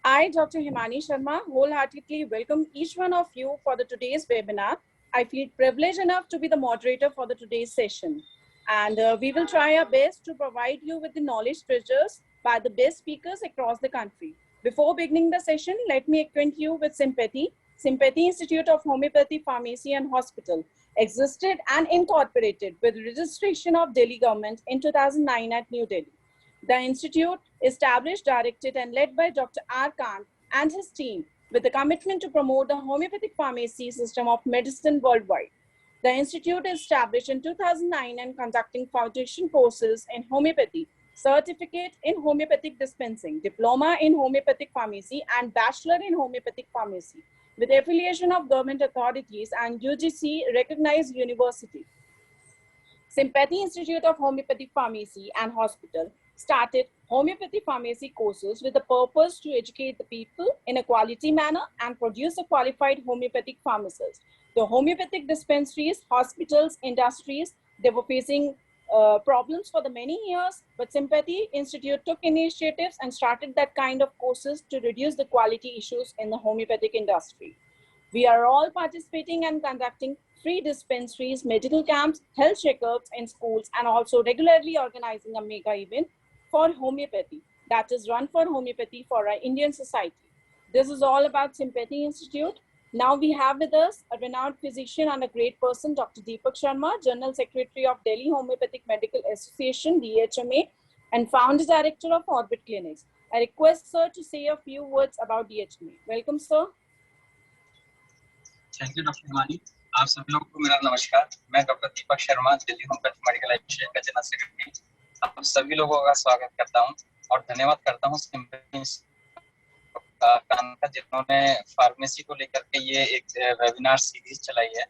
I, Dr. Himani Sharma, wholeheartedly welcome each one of you for today's webinar. I feel privileged enough to be the moderator for today's session. And we will try our best to provide you with the knowledge treasures by the best speakers across the country. Before beginning the session, let me acquaint you with Sympathy. Sympathy Institute of Homeopathy, Pharmacy and Hospital existed and incorporated with registration of Delhi government in 2009 at New Delhi. The institute, established, directed, and led by Dr. R. Kant and his team, with a commitment to promote the homeopathic pharmacy system of medicine worldwide. The institute is established in 2009 and conducting foundation courses in homeopathy, certificate in homeopathic dispensing, diploma in homeopathic pharmacy, and bachelor in homeopathic pharmacy, with affiliation of government authorities and UGC recognized university. Sympathy Institute of Homeopathic Pharmacy and Hospital started homeopathy pharmacy courses with the purpose to educate the people in a quality manner and produce a qualified homeopathic pharmacist. The homeopathic dispensaries, hospitals, industries, they were facing problems for the many years, but Sympathy Institute took initiatives and started that kind of courses to reduce the quality issues in the homeopathic industry. We are all participating and conducting free dispensaries, medical camps, health checkups in schools, and also regularly organizing a mega event for homeopathy that is run for homeopathy for our Indian society. This is all about Sympathy Institute. Now we have with us a renowned physician and a great person, Dr. Deepak Sharma, General Secretary of Delhi Homeopathic Medical Association, DHMA, and Founder Director of Orbit Clinics. I request sir to say a few words about DHMA. Welcome, sir. Thank you doctor Himani. आप सभी लोगों को मेरा नमस्कार। मैं doctor Deepak Sharma, Delhi homeopathy medical association का general secretary आप सभी लोगों का स्वागत करता हूं और धन्यवाद करता हूं जिन्होंने फार्मेसी को लेकर के ये एक वेबिनार सीरीज चलाई है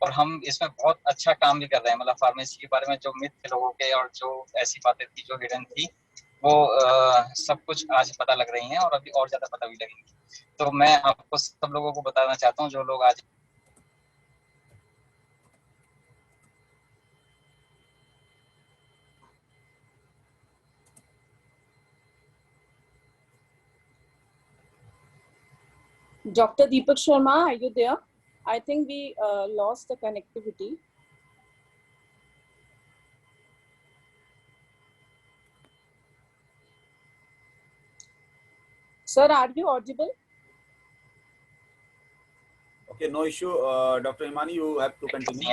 और हम इसमें बहुत अच्छा काम भी कर रहे हैं। मतलब फार्मेसी के बारे में जो मिथ थे लोगों के और जो ऐसी बातें थी जो हिडन थी वो सब कुछ आज पता लग रही हैं और अभी और ज्यादा पता भी लगेंगी। तो मैं आपको सब लोगों को बताना चाहता हूँ जो लोग आज Dr. Deepak Sharma, are you there? I think we lost the connectivity. Sir, are you audible? Okay, no issue. Dr. Himani, you have to continue.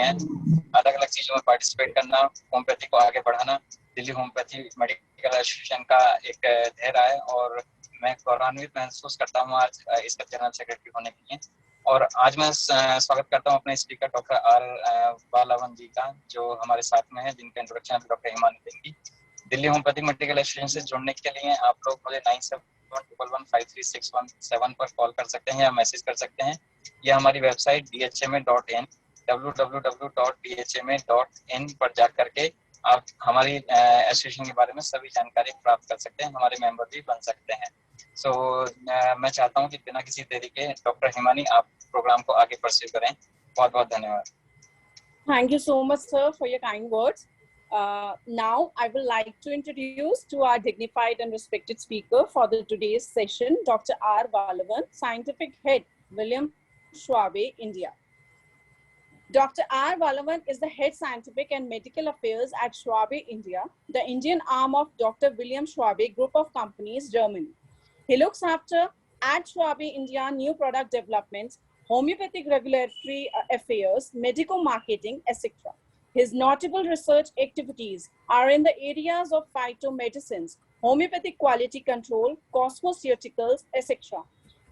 अलग-अलग चीजों में पार्टिसिपेट करना, होम्योपैथी को आगे बढ़ाना दिल्ली होम्योपैथी मेडिकल एसोसिएशन का एक ध्येय है और मैं गौरवान्वित महसूस करता हूँ आज इसका जनरल सेक्रेटरी होने के लिए। और आज मैं स्वागत करता हूँ अपने स्पीकर डॉक्टर आर बालावन जी का जो हमारे साथ में है, जिनका इंट्रोडक्शन डॉक्टर हिमानी देंगी। दिल्ली होम्योपैथिक मेडिकल एसोसिएशन से जुड़ने के लिए आप लोग मुझे 9711536117 पर कॉल कर सकते हैं या मैसेज कर सकते हैं। यह हमारी वेबसाइट dhma.in www.dhma.in पर जा करके आप हमारी एसोसिएशन के बारे में सभी जानकारी प्राप्त कर सकते हैं, हमारे मेंबर भी बन सकते हैं। सो मैं चाहता हूं कि बिना किसी देरी के डॉक्टर हिमानी आप प्रोग्राम को आगे परस्यू करें। बहुत बहुत धन्यवाद। Thank you so much, sir, for your kind words. Now I would like to introduce to our dignified and respected speaker for today's session, Dr. R. Valavan, Scientific Head, William Schwabe, India. Dr. R. Valavan is the Head Scientific and Medical Affairs at Schwabe, India, the Indian arm of Dr. William Schwabe Group of Companies, Germany. He looks after at Schwabe, India, new product developments, homeopathic regulatory affairs, medical marketing, etc. His notable research activities are in the areas of phytomedicines, homeopathic quality control, cosmeceuticals, etc.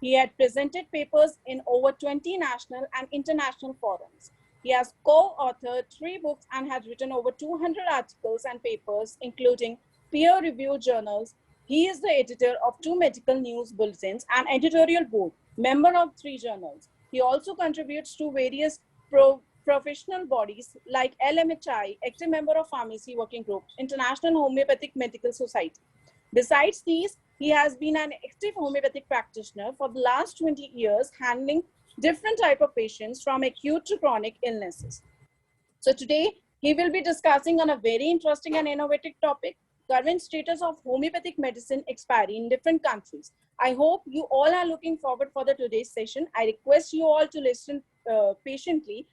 He had presented papers in over 20 national and international forums. He has co-authored 3 books and has written over 200 articles and papers, including peer-reviewed journals. He is the editor of 2 medical news bulletins and editorial board, member of 3 journals. He also contributes to various professional bodies like LMHI, active member of Pharmacy Working Group, International Homeopathic Medical Society. Besides these, he has been an active homeopathic practitioner for the last 20 years, handling different types of patients from acute to chronic illnesses. So today, he will be discussing on a very interesting and innovative topic, current status of homeopathic medicine expiry in different countries. I hope you all are looking forward for the today's session. I request you all to listen patiently.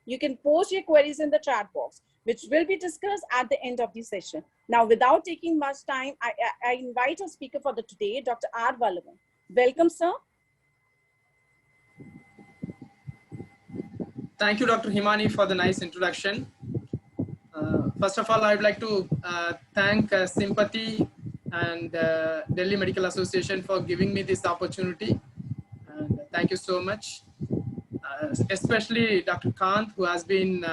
You can post your queries in the chat box, which will be discussed at the end of the session. Now, without taking much time, I invite our speaker for the today, Dr. R. Vallavan. Welcome, sir. Thank you, Dr. Himani, for the nice introduction. First of all, I would like to thank Sympathy and Delhi Medical Association for giving me this opportunity. And thank you so much. Especially Dr. Kant, who has been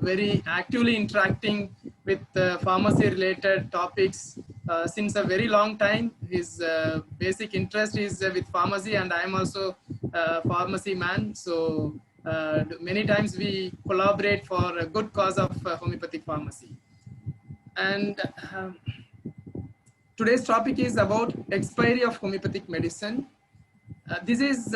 very actively interacting with pharmacy-related topics since a very long time. His basic interest is with pharmacy, and I am also a pharmacy man. So many times we collaborate for a good cause of homeopathic pharmacy. And today's topic is about expiry of homeopathic medicine. This is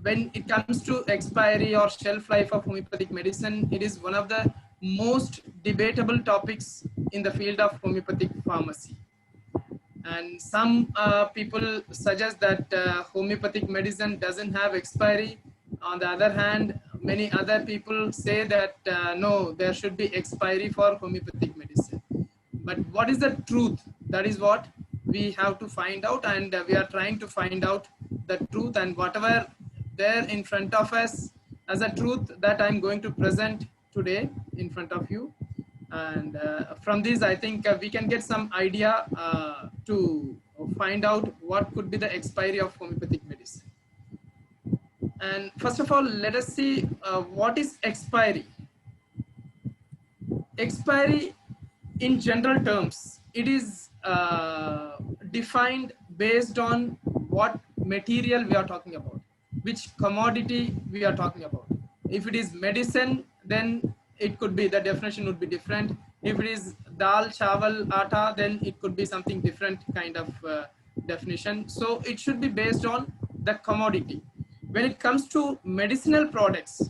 when it comes to expiry or shelf life of homeopathic medicine, it is one of the most debatable topics in the field of homeopathic pharmacy. And some people suggest that homeopathic medicine doesn't have expiry. On the other hand, many other people say that no, there should be expiry for homeopathic medicine. But what is the truth? That is what we have to find out, and we are trying to find out the truth, and whatever there in front of us as a truth, that I'm going to present today in front of you. And from this, I think we can get some idea to find out what could be the expiry of homeopathic medicine. And first of all, let us see what is expiry. Expiry, in general terms, it is defined based on what material we are talking about, which commodity we are talking about. If it is medicine, then it could be, the definition would be different. If it is dal, chawal, atta, then it could be something different kind of definition. So it should be based on the commodity. When it comes to medicinal products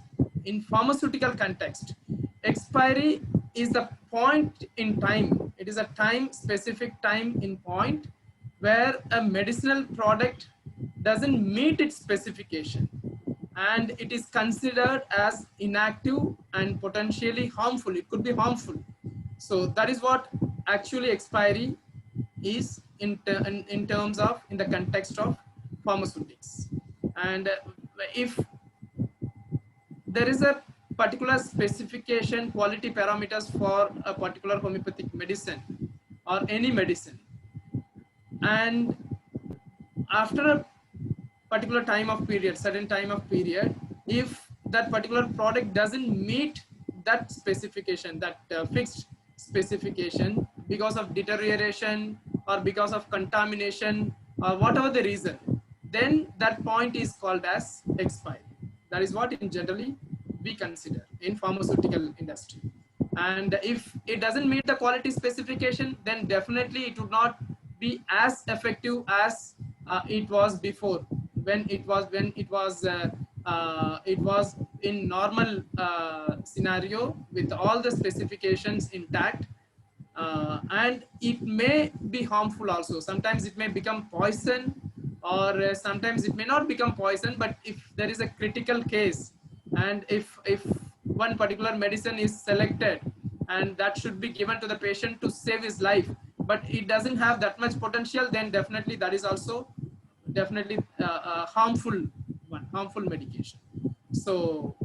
in pharmaceutical context, expiry is the point in time. It is a time, specific time in point where a medicinal product doesn't meet its specification and it is considered as inactive and potentially harmful. It could be harmful. So that is what actually expiry is in the context of pharmaceutics. And if there is a particular specification, quality parameters for a particular homeopathic medicine or any medicine, and after a particular time of period, certain time of period, if that particular product doesn't meet that specification, that fixed specification, because of deterioration or because of contamination or whatever the reason, then that point is called as expiry. That is what in generally we consider in pharmaceutical industry. And if it doesn't meet the quality specification, then definitely it would not be as effective as it was before, when it was in normal scenario with all the specifications intact. And it may be harmful also. Sometimes it may become poison, or sometimes it may not become poison, but if there is a critical case, and if one particular medicine is selected and that should be given to the patient to save his life, but it doesn't have that much potential, then definitely that is also definitely a harmful medication. So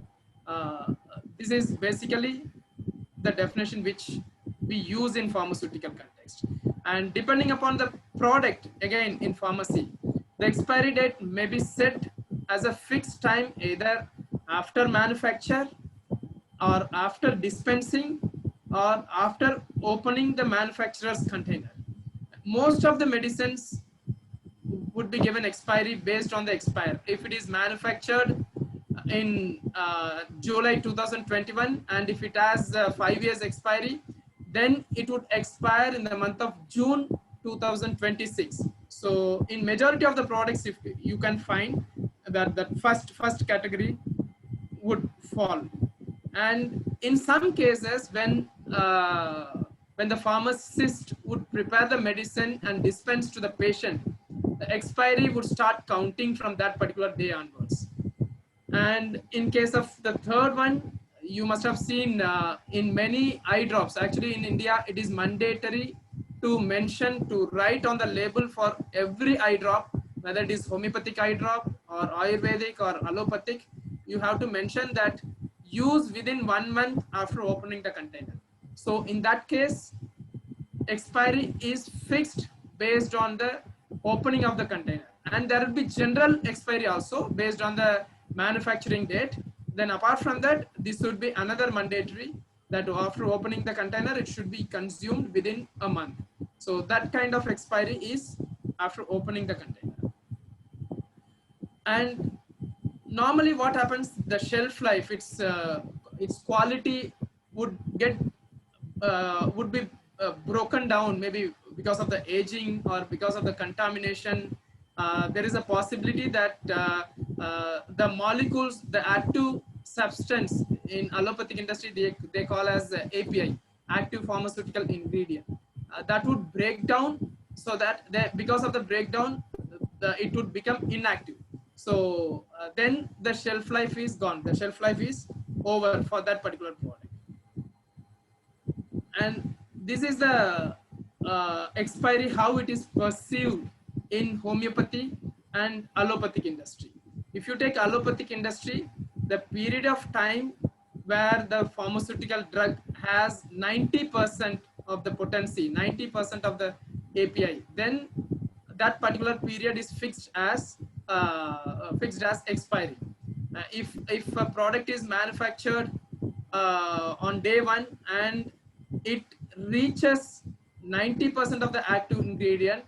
this is basically the definition which we use in pharmaceutical context. And depending upon the product, again in pharmacy, the expiry date may be set as a fixed time, either after manufacture or after dispensing or after opening the manufacturer's container. Most of the medicines would be given expiry based on the expire. If it is manufactured in July 2021 and if it has 5 years expiry, then it would expire in the month of June 2026. So in majority of the products, if you can find that first category would fall. And in some cases, when the pharmacist would prepare the medicine and dispense to the patient, the expiry would start counting from that particular day onwards. And in case of the third one, you must have seen in many eye drops. Actually, in India, it is mandatory to mention, to write on the label for every eye drop, whether it is homeopathic eye drop or Ayurvedic or allopathic. You have to mention that use within 1 month after opening the container. So in that case, expiry is fixed based on the opening of the container, and there will be general expiry also based on the manufacturing date. Then apart from that, this would be another mandatory, that after opening the container it should be consumed within a month. So that kind of expiry is after opening the container. And normally what happens, the shelf life, its quality would get would be broken down, maybe because of the aging or because of the contamination. There is a possibility that the molecules, the active substance in allopathic industry, they call as API, active pharmaceutical ingredient, that would break down, so that because of the breakdown, it would become inactive. So then the shelf life is gone, the shelf life is over for that particular product. And this is the expiry, how it is perceived in homeopathy and allopathic industry. If you take allopathic industry, the period of time where the pharmaceutical drug has 90% of the potency, 90% of the API, then that particular period is fixed as expiry. If a product is manufactured on day one and it reaches 90% of the active ingredient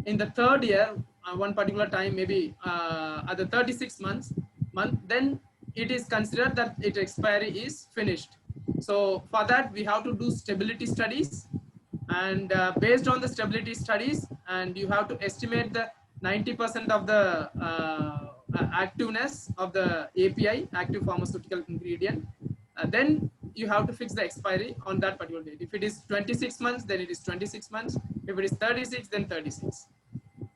in the third year, one particular time, maybe at the 36 month, then it is considered that its expiry is finished. So for that, we have to do stability studies, and based on the stability studies, and you have to estimate the 90% of the activeness of the API, active pharmaceutical ingredient. Then you have to fix the expiry on that particular date. If it is 26 months, then it is 26 months. If it is 36, then 36.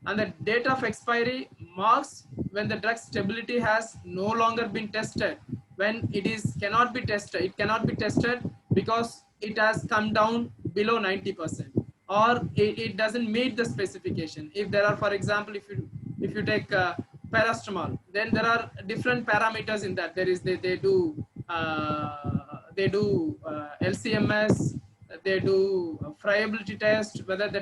And the date of expiry marks when the drug stability has no longer been tested. When it cannot be tested because it has come down below 90%, or it doesn't meet the specification. If there are, for example, if you take paracetamol, then there are different parameters in that. There is they do LCMS, they do friability test, whether the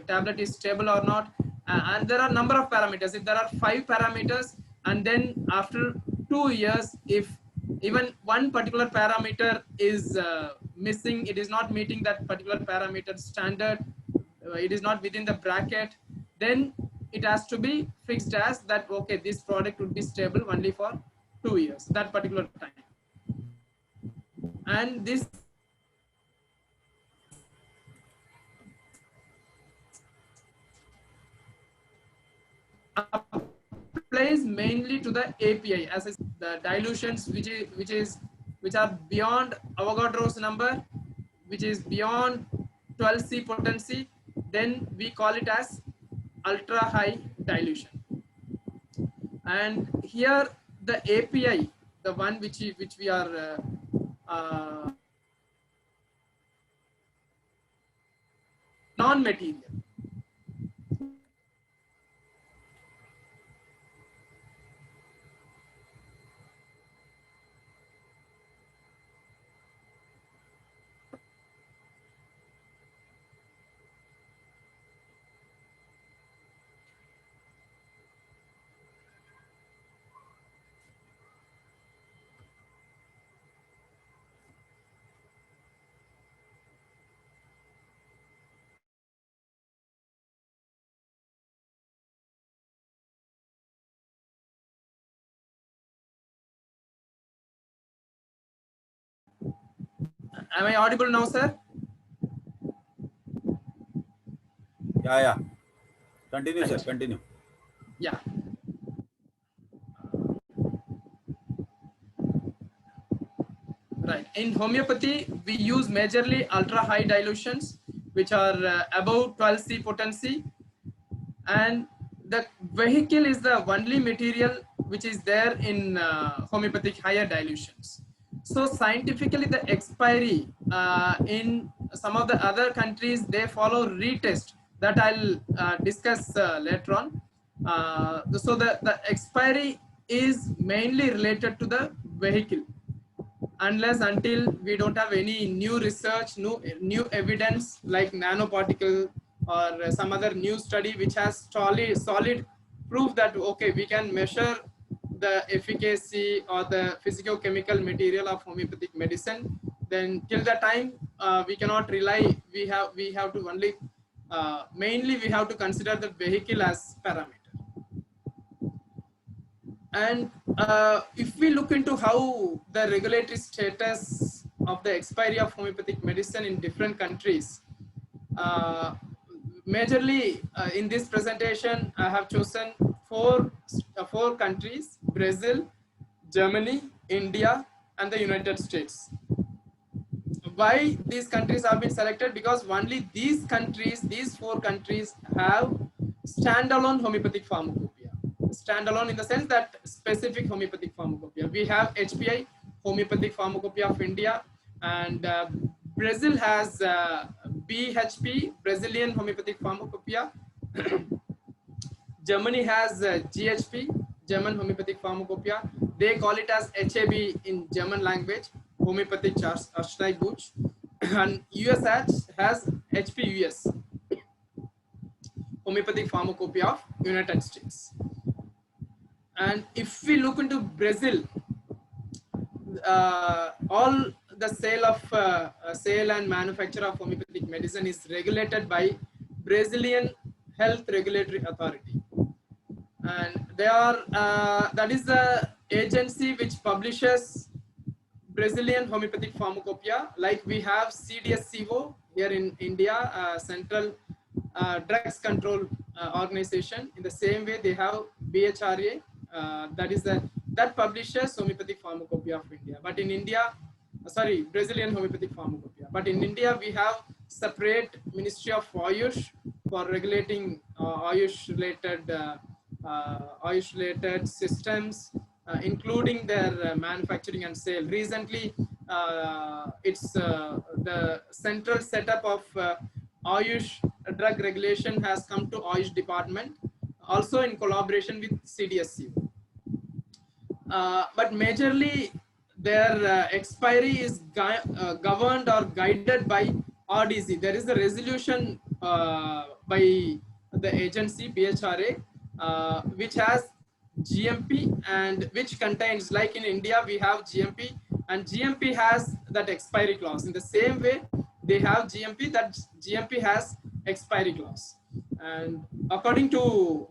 tablet is stable or not, and there are number of parameters. If there are 5 parameters, and then after 2 years, if even one particular parameter is missing, it is not meeting that particular parameter standard, it is not within the bracket, then it has to be fixed as that, okay, this product would be stable only for 2 years, that particular time. And this applies mainly to the API, as the dilutions which are beyond Avogadro's number, which is beyond 12C potency, then we call it as ultra high dilution. And here the API, the one which we are non-material. Am I audible now, sir? Yeah. Continue, sir. Continue. Yeah. Right. in homeopathy, we use majorly ultra high dilutions, which are above 12C potency. And the vehicle is the only material which is there in homeopathic higher dilutions. So scientifically, the expiry in some of the other countries, they follow retest that I'll discuss later on. So the expiry is mainly related to the vehicle, unless until we don't have any new research, new evidence like nanoparticle or some other new study which has solid proof that okay, we can measure the efficacy or the physicochemical material of homeopathic medicine, then till the time we cannot rely. We have to only mainly we have to consider the vehicle as parameter. And if we look into how the regulatory status of the expiry of homeopathic medicine in different countries, majorly in this presentation, I have chosen four countries: Brazil, Germany, India, and the United States. Why these countries have been selected? Because only these four countries have standalone homeopathic pharmacopoeia. Standalone in the sense that specific homeopathic pharmacopoeia. We have HPI, Homeopathic Pharmacopoeia of India, and Brazil has BHP, Brazilian Homeopathic Pharmacopoeia. Germany has GHP, German Homeopathic Pharmacopoeia. They call it as HAB in German language, Homeopathic Arzneibuch. And US has HPUS, Homeopathic Pharmacopoeia of United States. And if we look into Brazil, all the sale and manufacture of homeopathic medicine is regulated by Brazilian Health Regulatory Authority, and they are that is the agency which publishes Brazilian homeopathic pharmacopoeia. Like we have CDSCO here in India, Central Drugs Control Organization. In the same way, they have BHRA. That publishes homeopathic pharmacopoeia of India. But in India, Brazilian homeopathic pharmacopoeia. But in India, we have separate Ministry of Ayush for regulating Ayush-related systems, including their manufacturing and sale. Recently, it's the central setup of Ayush drug regulation has come to Ayush department, also in collaboration with CDSCO. But majorly their expiry is governed or guided by RDC. There is a resolution by the agency BHRA which has GMP and which contains, like in India we have GMP, and GMP has that expiry clause. In the same way, they have GMP, that GMP has expiry clause. And according to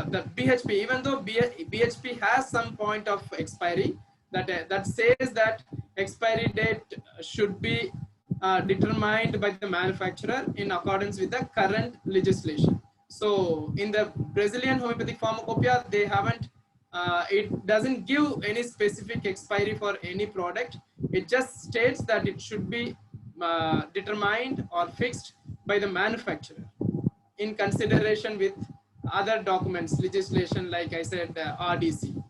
the BHP, even though BHP has some point of expiry, that says that expiry date should be determined by the manufacturer in accordance with the current legislation. So in the Brazilian homeopathic pharmacopoeia, they haven't, it doesn't give any specific expiry for any product. It just states that it should be determined or fixed by the manufacturer in consideration with other documents, legislation, like I said, RDC.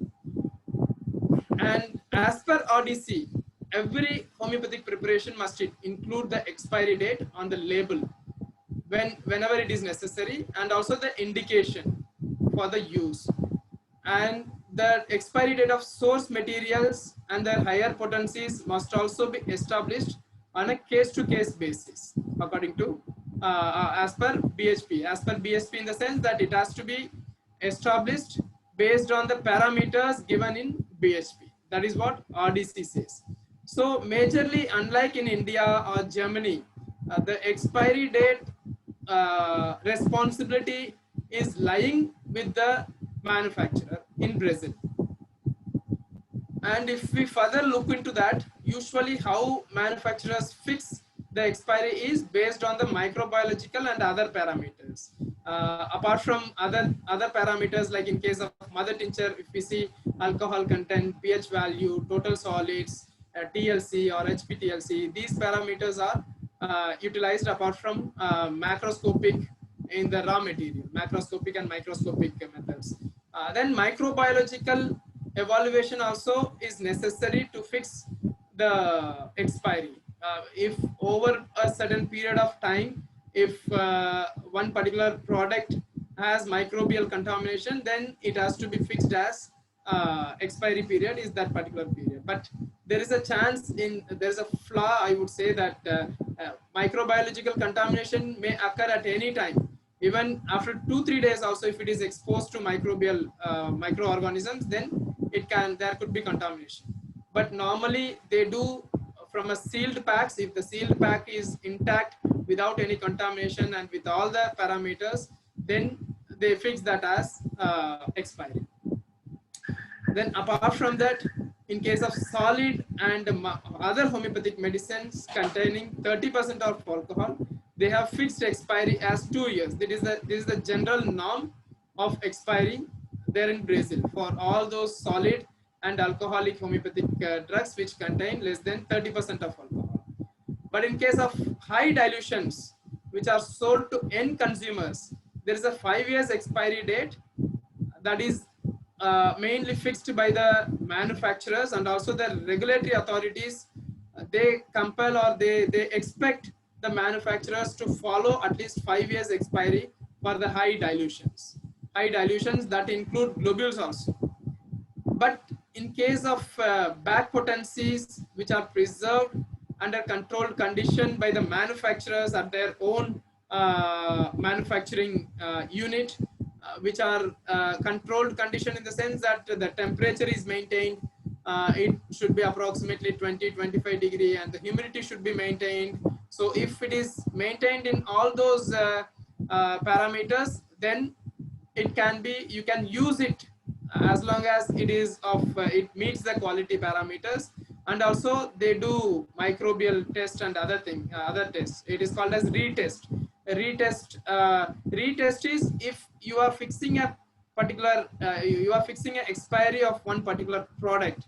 And as per RDC, every homeopathic preparation must include the expiry date on the label whenever it is necessary, and also the indication for the use. And the expiry date of source materials and their higher potencies must also be established on a case-to-case basis, according to as per BHP. As per BHP, in the sense that it has to be established based on the parameters given in BHP. That is what RDC says. So majorly, unlike in India or Germany, the expiry date responsibility is lying with the manufacturer in Brazil. And if we further look into that, usually how manufacturers fix the expiry is based on the microbiological and other parameters. Apart from other parameters, like in case of mother tincture, if we see alcohol content, pH value, total solids, TLC or HPTLC. These parameters are utilized apart from macroscopic in the raw material, macroscopic and microscopic methods. Then microbiological evaluation also is necessary to fix the expiry. If over a certain period of time, if one particular product has microbial contamination, then it has to be fixed as expiry period is that particular period. But there is a chance there is a flaw, I would say, that microbiological contamination may occur at any time, even after 2-3 days also. If it is exposed to microbial microorganisms, then there could be contamination. But normally they do from a sealed packs. If the sealed pack is intact without any contamination and with all the parameters, then they fix that as expiry. Then apart from that, in case of solid and other homeopathic medicines containing 30% of alcohol, they have fixed expiry as 2 years. This is the general norm of expiry there in Brazil for all those solid and alcoholic homeopathic drugs which contain less than 30% of alcohol. But in case of high dilutions which are sold to end consumers, there is a 5 years expiry date that is mainly fixed by the manufacturers, and also the regulatory authorities. They compel or they expect the manufacturers to follow at least 5 years expiry for the high dilutions. High dilutions that include globules also. But in case of back potencies which are preserved under controlled condition by the manufacturers at their own manufacturing unit, which are controlled condition in the sense that the temperature is maintained, it should be approximately 20-25 degree, and the humidity should be maintained. So if it is maintained in all those parameters, then it can be, you can use it as long as it is of it meets the quality parameters. And also they do microbial test and other tests. It is called as retest. Retest is if you are fixing a particular expiry of one particular product.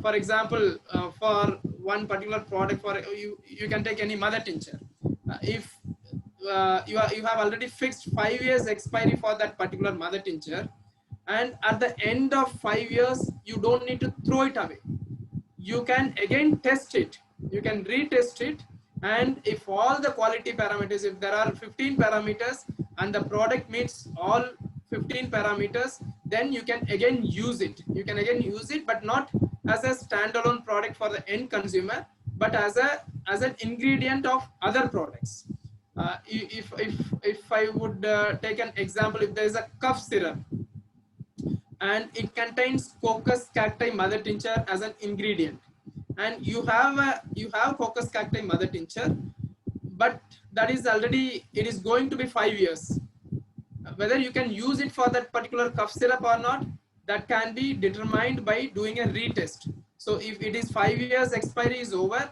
For example, for one particular product, for you can take any mother tincture. If you have already fixed 5 years expiry for that particular mother tincture, and at the end of 5 years you don't need to throw it away. You can again test it. You can retest it, and if all the quality parameters, if there are 15 parameters and the product meets all 15 parameters, then you can again use it. You can again use it, but not as a standalone product for the end consumer, but as an ingredient of other products. If I would take an example, if there is a cough syrup and it contains Coccus cacti mother tincture as an ingredient, and you have Coccus cacti mother tincture, but that is already, it is going to be 5 years. Whether you can use it for that particular cough syrup or not, that can be determined by doing a retest. So if it is 5 years expiry is over,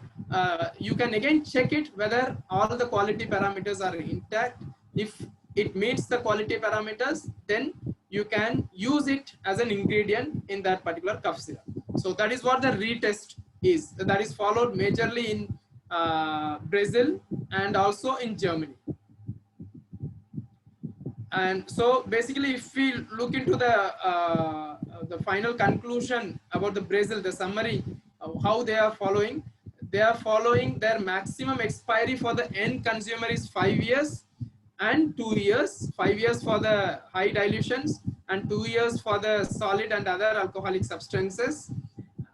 you can again check it whether all the quality parameters are intact. If it meets the quality parameters, then you can use it as an ingredient in that particular cough syrup. So that is what the retest is. That is followed majorly in Brazil and also in Germany. And so basically, if we look into the final conclusion about the Brazil, the summary of how they are following their maximum expiry for the end consumer is 5 years and 2 years. 5 years for the high dilutions and 2 years for the solid and other alcoholic substances.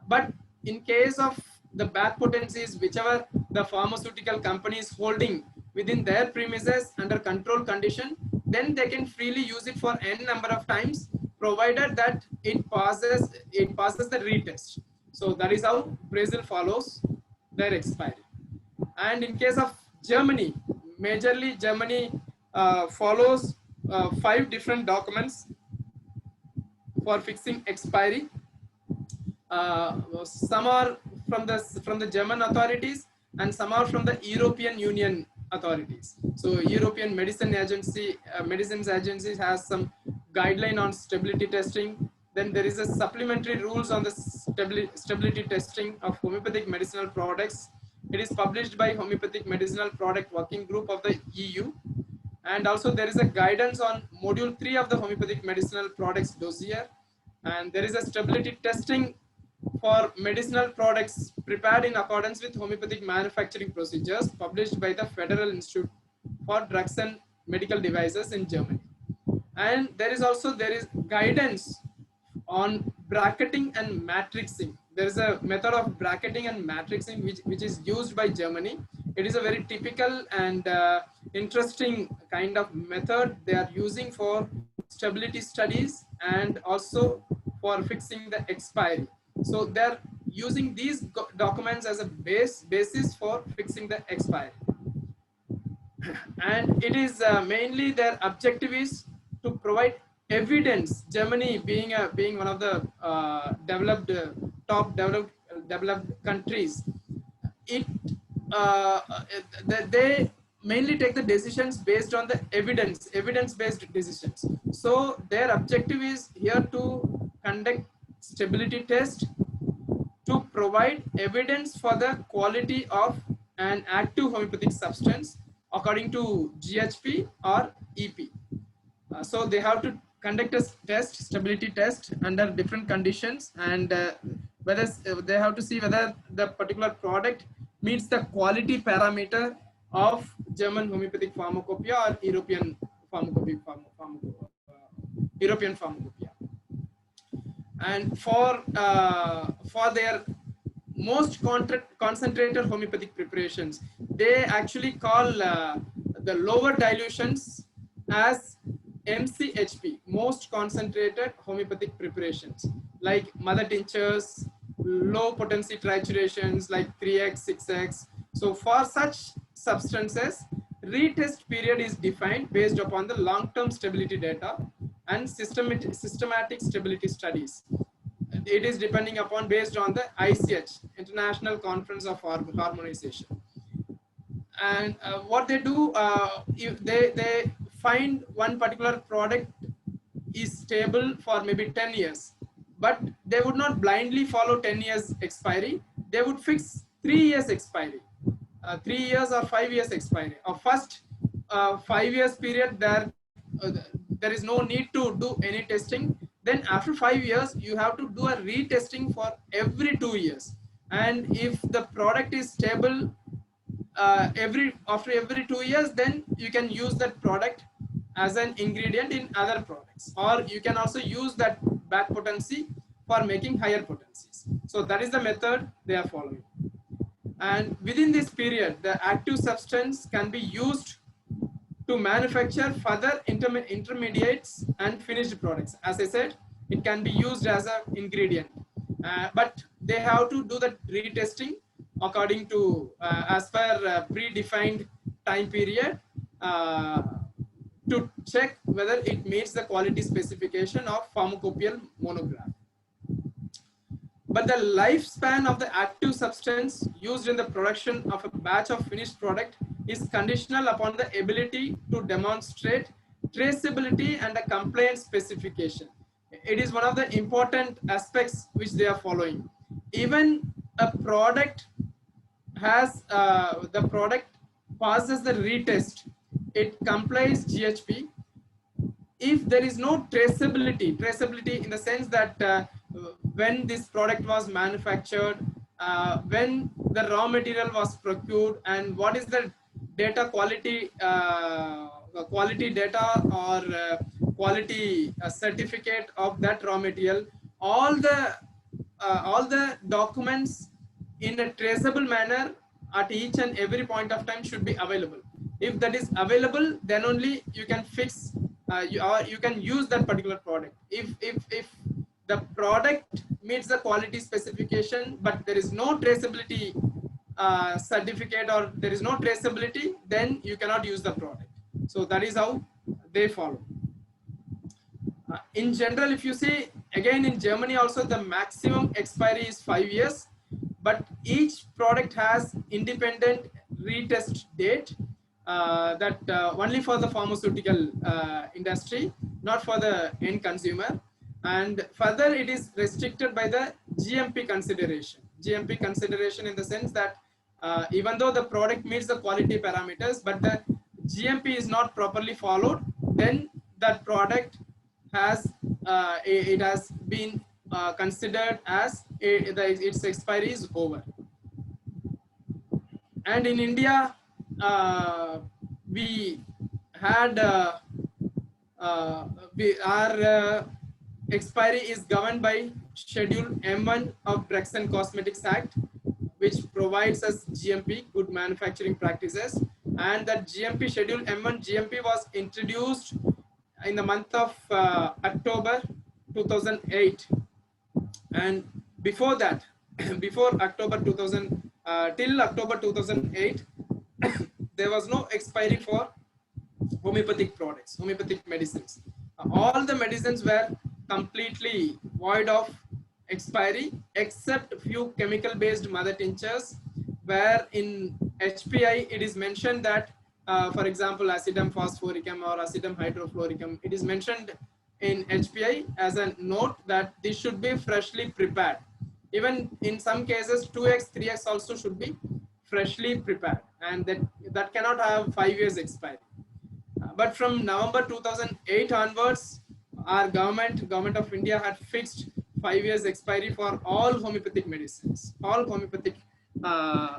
But in case of the back potencies, whichever the pharmaceutical company is holding within their premises under controlled condition, then they can freely use it for n number of times, provided that it passes the retest. So that is how Brazil follows their expiry. And in case of Germany, majorly Germany follows 5 different documents for fixing expiry. Some are from the German authorities, and some are from the European Union authorities. So European Medicines Agency has some guideline on stability testing. Then there is a supplementary rules on the stability testing of homeopathic medicinal products. It is published by Homeopathic Medicinal Product Working Group of the EU. And also there is a guidance on module 3 of the homeopathic medicinal products dossier. And there is a stability testing for medicinal products prepared in accordance with homeopathic manufacturing procedures published by the Federal Institute for Drugs and Medical Devices in Germany. And there is guidance on bracketing and matrixing. There is a method of bracketing and matrixing which is used by Germany. It is a very typical and interesting kind of method they are using for stability studies and also for fixing the expiry. So they're using these documents as a basis for fixing the expiry. And it is mainly their objective is to provide evidence. Germany being one of the top developed countries, they mainly take the decisions based on the evidence-based decisions. So their objective is here to conduct stability test to provide evidence for the quality of an active homeopathic substance according to GHP or EP. So they have to conduct a stability test under different conditions, and whether they have to see whether the particular product meets the quality parameter of German homeopathic pharmacopoeia or European pharmacopoeia. And for their most concentrated homeopathic preparations, they actually call the lower dilutions as MCHP, most concentrated homeopathic preparations, like mother tinctures, low potency triturations like 3x, 6x. So for such substances, retest period is defined based upon the long-term stability data and systematic stability studies. It is depending upon based on the ICH, International Conference of Harmonization. And what they do, if they find one particular product is stable for maybe 10 years, but they would not blindly follow 10 years expiry. They would fix 3 years expiry, 3 years or 5 years expiry. Or first 5 years period, there is no need to do any testing. Then after 5 years, you have to do a retesting for every 2 years. And if the product is stable after every 2 years, then you can use that product as an ingredient in other products, or you can also use that back potency for making higher potencies. So that is the method they are following. And within this period, the active substance can be used to manufacture further intermediates and finished products. As I said, it can be used as an ingredient, but they have to do the retesting according to as per predefined time period to check whether it meets the quality specification of pharmacopoeial monograph. But the lifespan of the active substance used in the production of a batch of finished product is conditional upon the ability to demonstrate traceability and a compliance specification. It is one of the important aspects which they are following. Even a product has the product passes the retest, it complies GHP. If there is no traceability in the sense that when this product was manufactured, when the raw material was procured, and what is the data quality, quality data or quality certificate of that raw material, all the documents in a traceable manner at each and every point of time should be available. If that is available, then only you can fix you can use that particular product. If the product meets the quality specification, but there is no traceability certificate or there is no traceability, then you cannot use the product. So that is how they follow. In general, if you see, again in Germany also the maximum expiry is 5 years, but each product has independent retest date that only for the pharmaceutical industry, not for the end consumer. And further, it is restricted by the GMP consideration. GMP consideration in the sense that even though the product meets the quality parameters, but the GMP is not properly followed, then that product has it has been considered as its expiry is over. And in India, we had our expiry is governed by Schedule M1 of Drugs and Cosmetics Act, which provides us GMP, good manufacturing practices. And that GMP, Schedule M1 GMP, was introduced in the month of October 2008. And before that, before October 2000, till October 2008, there was no expiry for homeopathic products, homeopathic medicines. All the medicines were completely void of expiry, except few chemical-based mother tinctures, where in HPI it is mentioned that, for example, acidum phosphoricum or acidum hydrofluoricum, it is mentioned in HPI as a note that this should be freshly prepared. Even in some cases, 2x, 3x also should be freshly prepared, and that cannot have 5 years expiry. But from November 2008 onwards, our government of India had fixed 5 years expiry for all homeopathic medicines, all homeopathic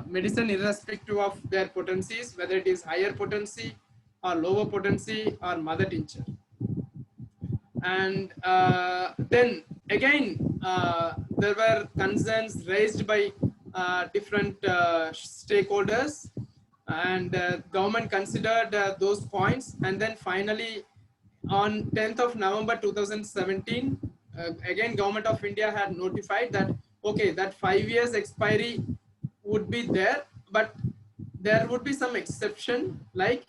medicine, irrespective of their potencies, whether it is higher potency or lower potency or mother tincture. And then again, there were concerns raised by different stakeholders, and government considered those points. And then finally, on 10th of November 2017, again government of India had notified that okay, that 5 years expiry would be there, but there would be some exception, like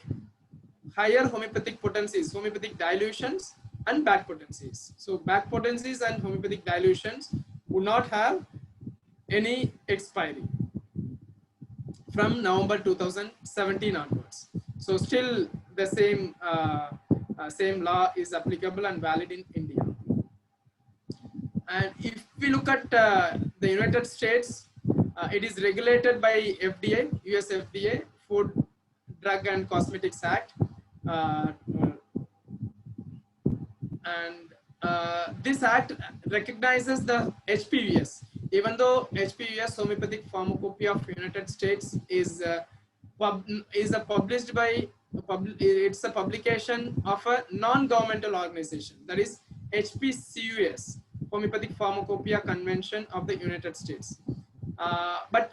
higher homeopathic potencies, homeopathic dilutions and back potencies. So back potencies and homeopathic dilutions would not have any expiry from November 2017 onwards. So still the same law is applicable and valid in India. And if we look at the United States, it is regulated by FDA, US FDA, Food, Drug and Cosmetics Act. This act recognizes the HPVS. Even though HPVS, Homeopathic Pharmacopoeia of United States, is published by it's a publication of a non-governmental organization, that is HPCUS, Homeopathic Pharmacopoeia Convention of the United States. But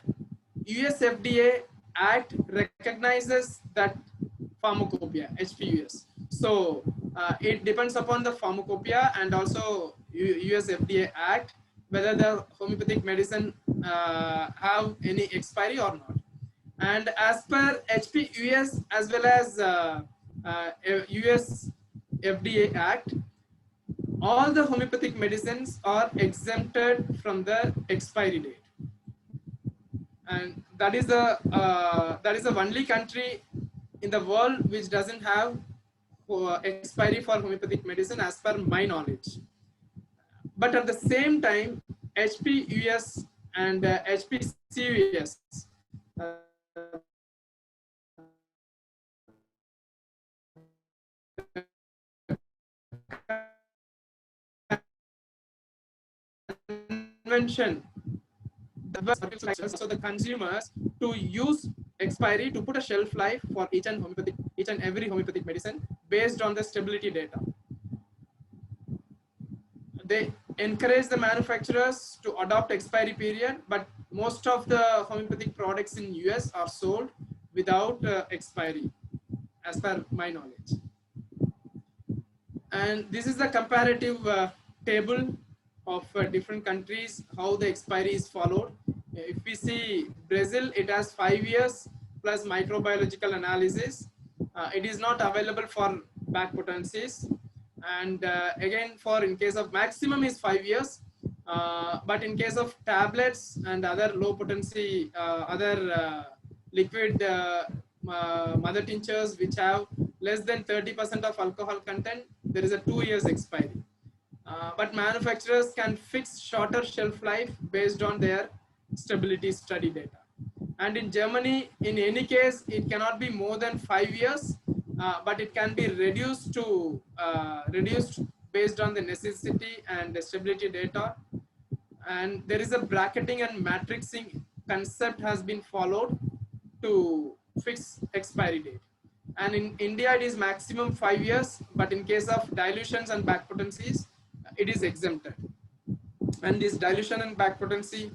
US FDA Act recognizes that pharmacopoeia, HPUS. So it depends upon the pharmacopoeia and also US FDA Act whether the homeopathic medicine have any expiry or not. And as per HPUS as well as US FDA Act, all the homeopathic medicines are exempted from the expiry date. And that is the only country in the world which doesn't have expiry for homeopathic medicine as per my knowledge. But at the same time, HPUS and HPCUS convention, so the consumers to use expiry to put a shelf life for each and every homeopathic medicine based on the stability data. They encourage the manufacturers to adopt expiry period, but most of the homeopathic products in US are sold without expiry, as per my knowledge. And this is the comparative table of different countries, how the expiry is followed. If we see Brazil, it has 5 years plus microbiological analysis. It is not available for back potencies. And again, in case of maximum is 5 years, but in case of tablets and other low potency, other liquid mother tinctures which have less than 30% of alcohol content, there is a 2 years expiry. but manufacturers can fix shorter shelf life based on their stability study data. And in Germany, in any case, it cannot be more than 5 years, but it can be reduced to reduced based on the necessity and the stability data. And there is a bracketing and matrixing concept has been followed to fix expiry date. And in India, it is maximum 5 years, but in case of dilutions and back potencies, it is exempted. And this dilution and back potency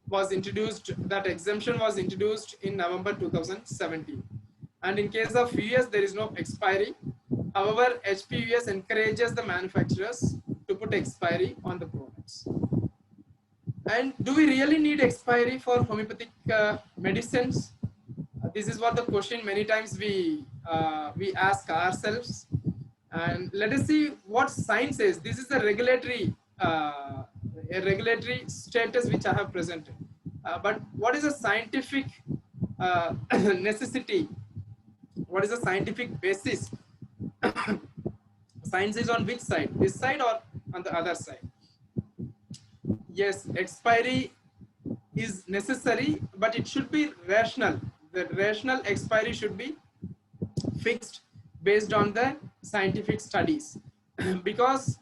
was introduced, that exemption was introduced in November 2017. And in case of US, there is no expiry. However, HPUS encourages the manufacturers to put expiry on the products. And do we really need expiry for homeopathic medicines? This is what the question many times we ask ourselves. And let us see what science says. This is a regulatory status which I have presented. But what is a scientific necessity? What is the scientific basis? Science is on which side? This side or on the other side? Yes, expiry is necessary, but it should be rational. The rational expiry should be fixed based on the scientific studies because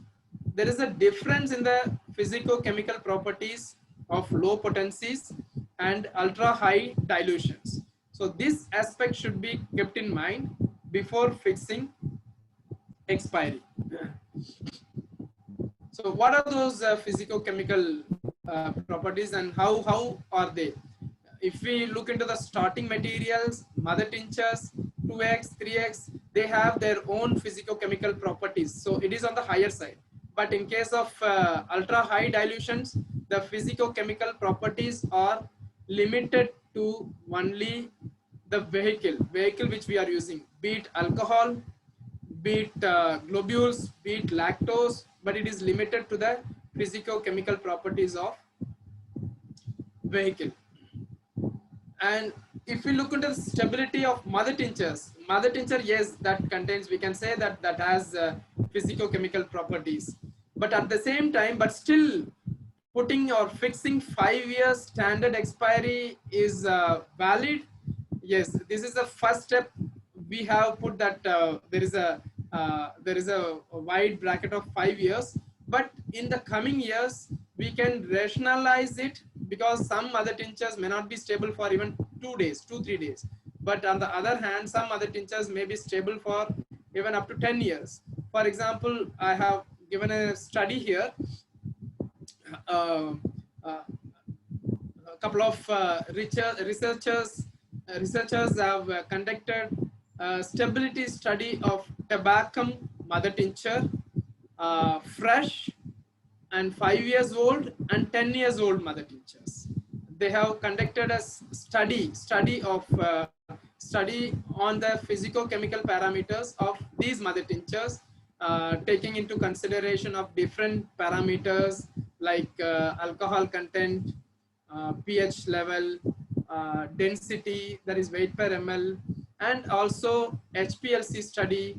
there is a difference in the physico-chemical properties of low potencies and ultra high dilutions. So this aspect should be kept in mind before fixing expiry. So what are those physico-chemical properties and how are they? If we look into the starting materials, mother tinctures, 2x, 3x, they have their own physico-chemical properties. So it is on the higher side. But in case of ultra high dilutions, the physico-chemical properties are limited to only the vehicle which we are using, be it alcohol, be it globules, be it lactose, but it is limited to the physico-chemical properties of vehicle. And if we look into the stability of mother tincture, yes, that contains, we can say that that has physico-chemical properties. But at the same time, but still putting or fixing 5 years standard expiry is valid. Yes, this is the first step. We have put that there is a wide bracket of 5 years, but in the coming years we can rationalize it because some mother tinctures may not be stable for even 2-3 days. But on the other hand, some mother tinctures may be stable for even up to 10 years. For example, I have given a study here. A couple of researchers have conducted a stability study of Tabacum mother tincture, fresh and 5 years old and 10 years old mother tinctures. They have conducted a study on the physico-chemical parameters of these mother tinctures, taking into consideration of different parameters like alcohol content, pH level, density, that is weight per ml, and also HPLC study,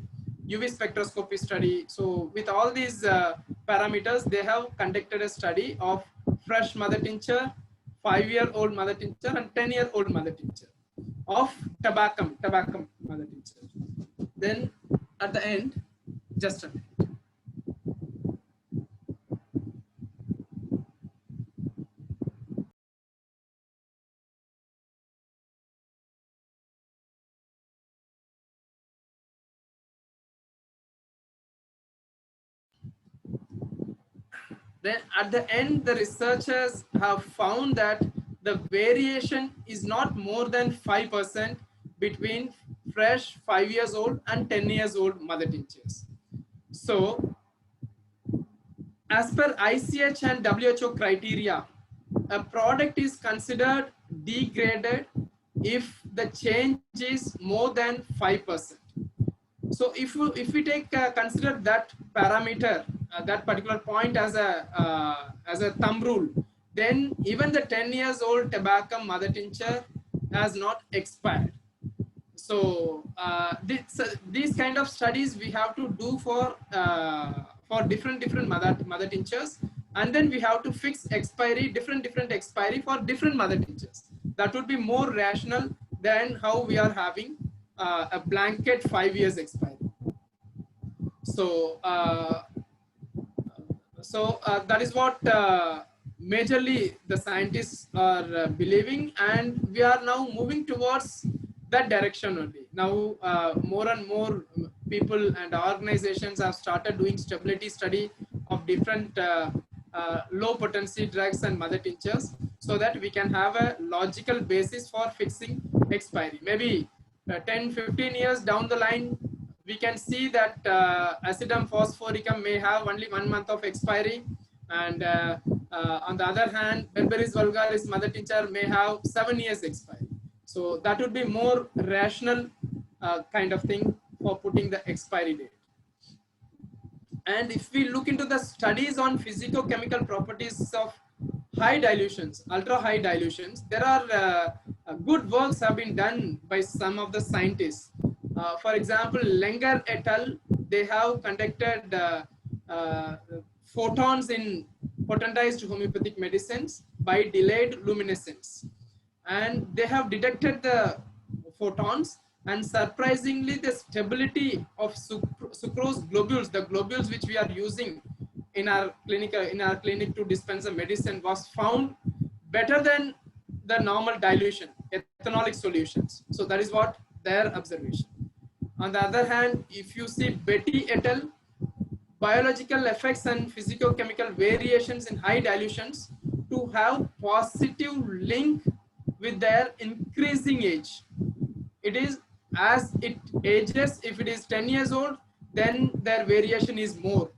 UV spectroscopy study. So with all these parameters, they have conducted a study of fresh mother tincture, 5-year-old mother tincture and 10-year-old mother tincture of Tabacum mother tincture. Then at the end, just a minute. Then at the end, the researchers have found that the variation is not more than 5% between fresh 5 years old and 10 years old mother tinctures. So as per ICH and WHO criteria, a product is considered degraded if the change is more than 5%. So if we take consider that parameter, that particular point as a thumb rule, then even the 10 years old Tabacum mother tincture has not expired. So these kind of studies we have to do for for different mother tinctures, and then we have to fix expiry, different expiry for different mother tinctures. That would be more rational than how we are having a blanket 5 years expiry. So that is what majorly the scientists are believing, and we are now moving towards that direction only. Now more and more people and organizations have started doing stability study of different low potency drugs and mother tinctures, so that we can have a logical basis for fixing expiry. Maybe 10-15 years down the line, we can see that acidum phosphoricum may have only 1 month of expiry, and on the other hand, Berberis vulgaris mother tincture may have 7 years expiry. So that would be more rational kind of thing for putting the expiry date. And if we look into the studies on physicochemical properties of high dilutions, ultra high dilutions, there are good works have been done by some of the scientists. For example, Lenger et al., they have conducted photons in potentized homeopathic medicines by delayed luminescence, and they have detected the photons, and surprisingly the stability of sucrose globules, the globules which we are using in our clinic to dispense a medicine, was found better than the normal dilution ethanolic solutions. So that is what their observation. On the other hand, if you see Betty et al., biological effects and physicochemical variations in high dilutions to have positive link with their increasing age. It is as it ages, if it is 10 years old, then their variation is more.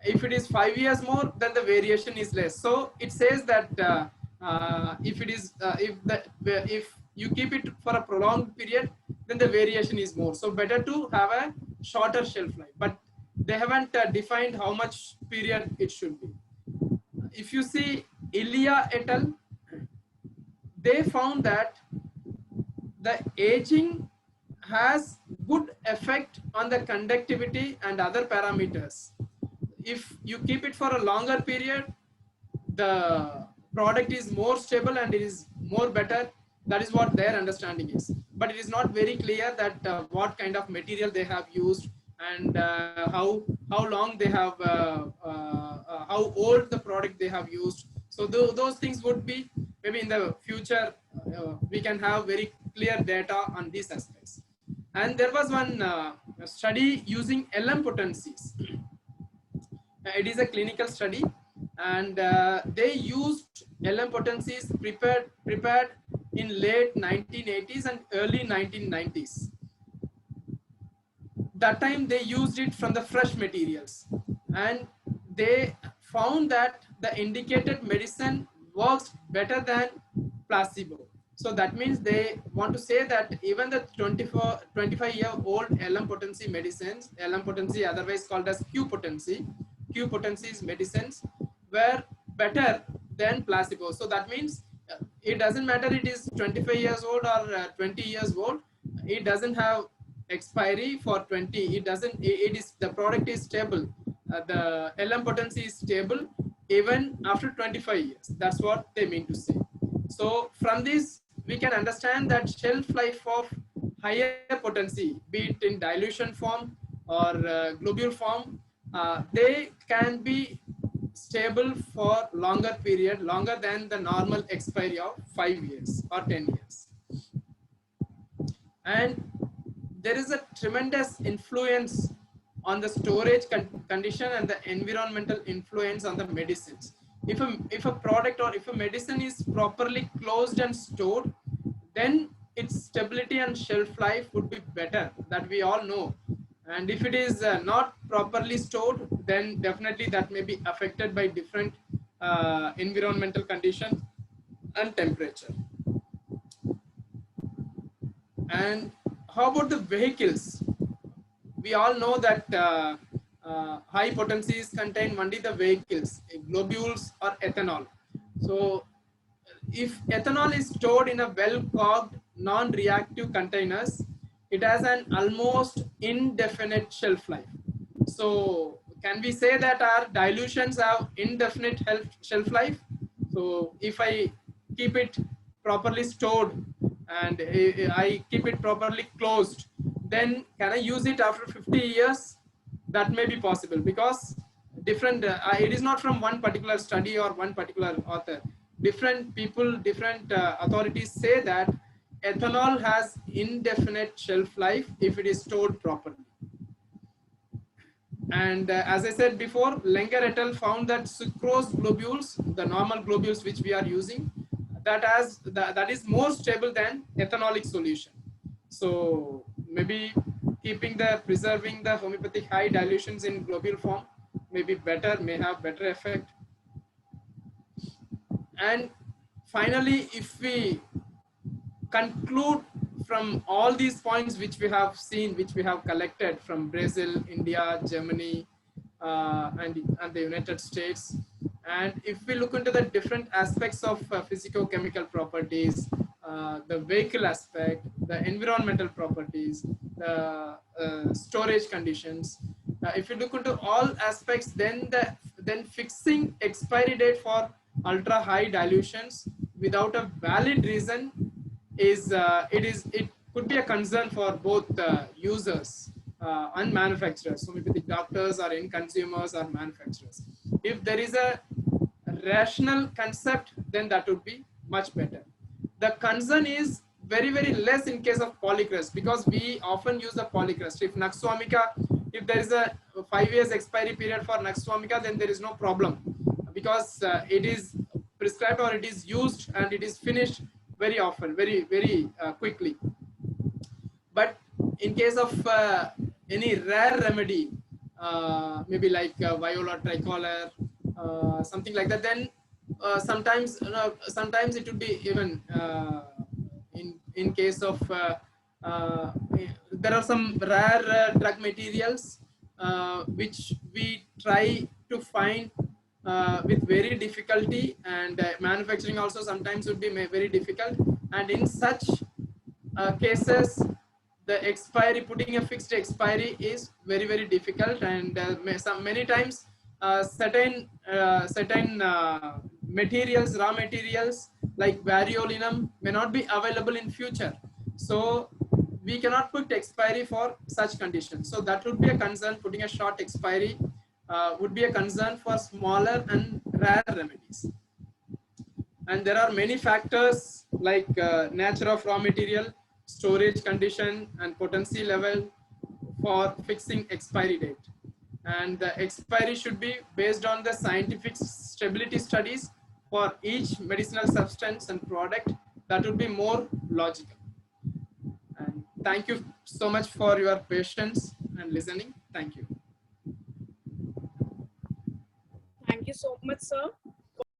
If it is 5 years more, then the variation is less. So it says that if you keep it for a prolonged period, then the variation is more. So better to have a shorter shelf life, but they haven't defined how much period it should be. If you see Ilya et al., they found that the aging has good effect on the conductivity and other parameters. If you keep it for a longer period, the product is more stable and it is more better. That is what their understanding is. But it is not very clear that what kind of material they have used, and how long they have, how old the product they have used. So those things would be, maybe in the future, we can have very clear data on these aspects. And there was one study using LM potencies. It is a clinical study, and they used LM potencies prepared in late 1980s and early 1990s. That time they used it from the fresh materials, and they found that the indicated medicine works better than placebo. So that means they want to say that even the 25-year-old LM potency medicines, LM potency otherwise called as Q potencies medicines, were better than placebo. So that means it doesn't matter it is 25 years old or 20 years old, it doesn't have expiry for 20, it doesn't, it is, the product is stable, the LM potency is stable even after 25 years. That's what they mean to say. So from this we can understand that shelf life of higher potency, be it in dilution form or globule form, they can be stable for longer period, longer than the normal expiry of 5 years or 10 years. And there is a tremendous influence on the storage condition and the environmental influence on the medicines. If a product or if a medicine is properly closed and stored, then its stability and shelf life would be better, that we all know. And if it is not properly stored, then definitely that may be affected by different environmental conditions and temperature. And how about the vehicles? We all know that high potencies contain only the vehicles, globules or ethanol. So if ethanol is stored in a well-corked, non-reactive containers, it has an almost indefinite shelf life. So can we say that our dilutions have indefinite shelf life? So if I keep it properly stored and I keep it properly closed, then can I use it after 50 years? That may be possible, because different, it is not from one particular study or one particular author. Different people, different authorities say that ethanol has indefinite shelf life if it is stored properly. And as I said before, Langer et al. Found that sucrose globules, the normal globules which we are using, that is more stable than ethanolic solution. So maybe preserving the homeopathic high dilutions in globule form may be better, may have better effect. And finally, if we conclude from all these points which we have seen, which we have collected from Brazil, India, Germany, and the United States, and if we look into the different aspects of physicochemical properties, the vehicle aspect, the environmental properties, the storage conditions, if you look into all aspects, then fixing expiry date for ultra high dilutions without a valid reason it could be a concern for both users and manufacturers. So maybe the doctors or end consumers or manufacturers. If there is a rational concept, then that would be much better. The concern is very, very less in case of polycrest, because we often use the polycrest. If Nux vomica, if there is a 5 years expiry period for Nux vomica, then there is no problem, because it is prescribed or it is used and it is finished very often, very, very quickly. But in case of any rare remedy, maybe like Viola tricolor, something like that, then sometimes it would be even in case of there are some rare drug materials which we try to find with very difficulty, and manufacturing also sometimes would be very difficult, and in such cases putting a fixed expiry is very, very difficult, and many times certain materials, raw materials like variolinum may not be available in future, so we cannot put expiry for such conditions. So that would be a concern. Putting a short expiry would be a concern for smaller and rare remedies. And there are many factors like nature of raw material, storage condition, and potency level for fixing expiry date. And the expiry should be based on the scientific stability studies for each medicinal substance and product. That would be more logical. And thank you so much for your patience and listening. Thank you. Thank you so much, sir.